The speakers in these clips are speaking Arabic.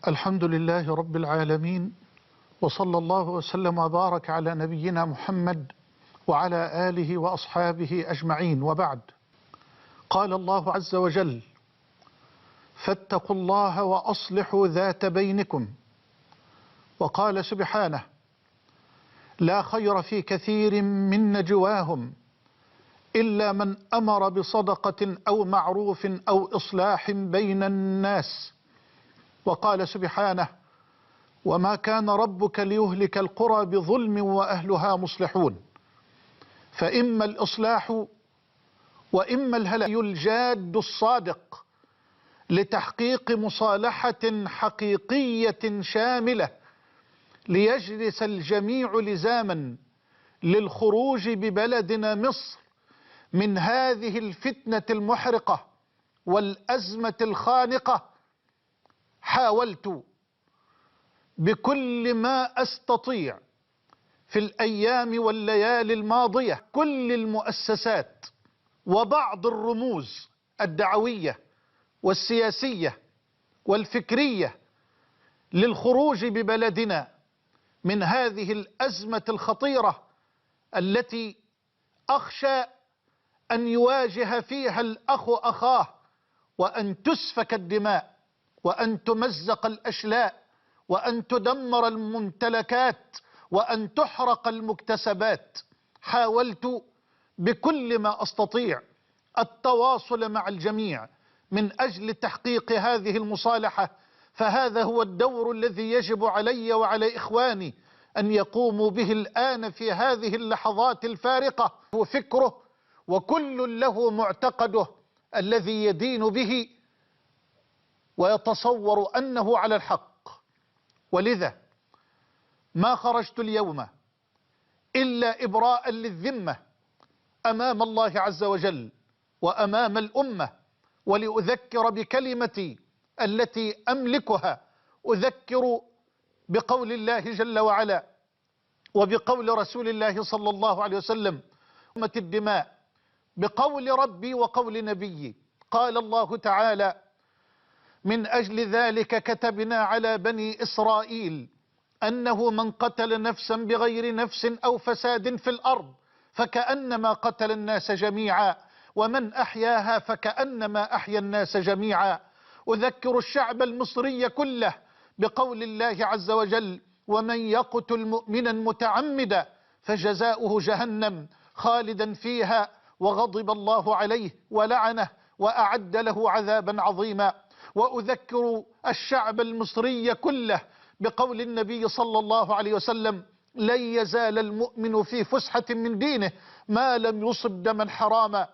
الحمد لله رب العالمين، وصلى الله وسلم وبارك على نبينا محمد وعلى آله وأصحابه أجمعين، وبعد. قال الله عز وجل: فاتقوا الله وأصلحوا ذات بينكم. وقال سبحانه: لا خير في كثير من نجواهم إلا من أمر بصدقة أو معروف أو إصلاح بين الناس. وقال سبحانه: وما كان ربك ليهلك القرى بظلم وأهلها مصلحون. فإما الإصلاح وإما الهلاك الجاد الصادق لتحقيق مصالحة حقيقية شاملة، ليجلس الجميع لزاما للخروج ببلدنا مصر من هذه الفتنة المحرقة والأزمة الخانقة. حاولت بكل ما أستطيع في الأيام والليالي الماضية كل المؤسسات وبعض الرموز الدعوية والسياسية والفكرية للخروج ببلدنا من هذه الأزمة الخطيرة التي أخشى أن يواجه فيها الأخ أخاه، وأن تسفك الدماء، وأن تمزق الأشلاء، وأن تدمر الممتلكات، وأن تحرق المكتسبات. حاولت بكل ما أستطيع التواصل مع الجميع من أجل تحقيق هذه المصالحة، فهذا هو الدور الذي يجب علي وعلى إخواني أن يقوموا به الآن في هذه اللحظات الفارقة. وفكره وكل له معتقده الذي يدين به ويتصور أنه على الحق. ولذا ما خرجت اليوم إلا إبراء للذمة أمام الله عز وجل وأمام الأمة، ولأذكر بكلمتي التي أملكها. أذكر بقول الله جل وعلا وبقول رسول الله صلى الله عليه وسلم: أمة الدماء، بقول ربي وقول نبيي. قال الله تعالى: من أجل ذلك كتبنا على بني إسرائيل أنه من قتل نفسا بغير نفس أو فساد في الأرض فكأنما قتل الناس جميعا، ومن أحياها فكأنما أحيا الناس جميعا. أذكر الشعب المصري كله بقول الله عز وجل: ومن يقتل مؤمنا متعمدا فجزاؤه جهنم خالدا فيها وغضب الله عليه ولعنه وأعد له عذابا عظيما. وأذكر الشعب المصري كله بقول النبي صلى الله عليه وسلم: لن يزال المؤمن في فسحة من دينه ما لم يصب دما حراما.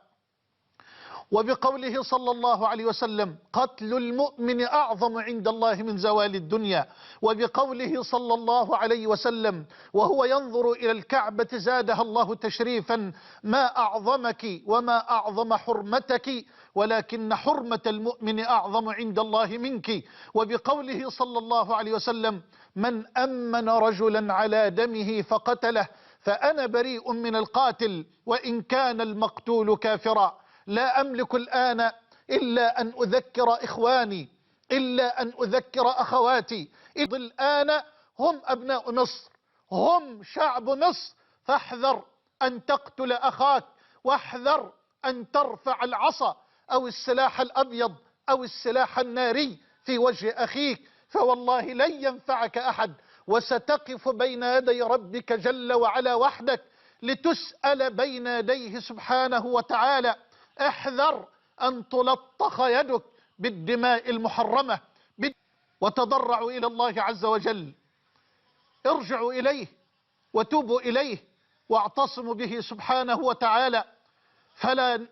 وبقوله صلى الله عليه وسلم: قتل المؤمن أعظم عند الله من زوال الدنيا. وبقوله صلى الله عليه وسلم وهو ينظر إلى الكعبة زادها الله تشريفا: ما أعظمك وما أعظم حرمتك، ولكن حرمة المؤمن أعظم عند الله منك. وبقوله صلى الله عليه وسلم: من أمن رجلا على دمه فقتله فأنا بريء من القاتل وإن كان المقتول كافرا. لا أملك الآن إلا أن أذكر إخواني، إلا أن أذكر أخواتي. الآن هم أبناء مصر، هم شعب مصر، فاحذر أن تقتل أخاك، واحذر أن ترفع العصا أو السلاح الأبيض أو السلاح الناري في وجه أخيك، فوالله لن ينفعك أحد، وستقف بين يدي ربك جل وعلا وحدك لتسأل بين يديه سبحانه وتعالى. احذر أن تلطخ يدك بالدماء المحرمة، وتضرعوا إلى الله عز وجل. ارجعوا إليه وتوبوا إليه واعتصموا به سبحانه وتعالى. فلا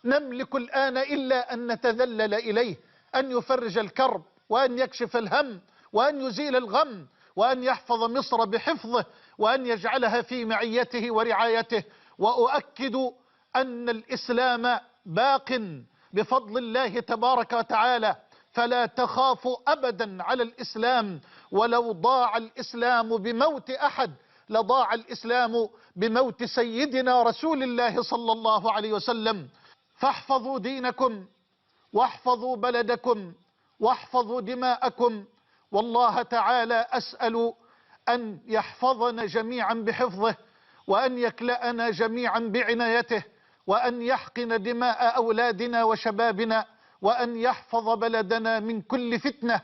نملك الآن إلا أن نتذلل إليه، أن يفرج الكرب وأن يكشف الهم وأن يزيل الغم وأن يحفظ مصر بحفظه وأن يجعلها في معيته ورعايته. وأؤكد أن الإسلام باق بفضل الله تبارك وتعالى، فلا تخافوا أبدا على الإسلام. ولو ضاع الإسلام بموت أحد لضاع الإسلام بموت سيدنا رسول الله صلى الله عليه وسلم. فاحفظوا دينكم واحفظوا بلدكم واحفظوا دماءكم. والله تعالى أسأل أن يحفظنا جميعا بحفظه، وأن يكلأنا جميعا بعنايته، وأن يحقن دماء أولادنا وشبابنا، وأن يحفظ بلدنا من كل فتنة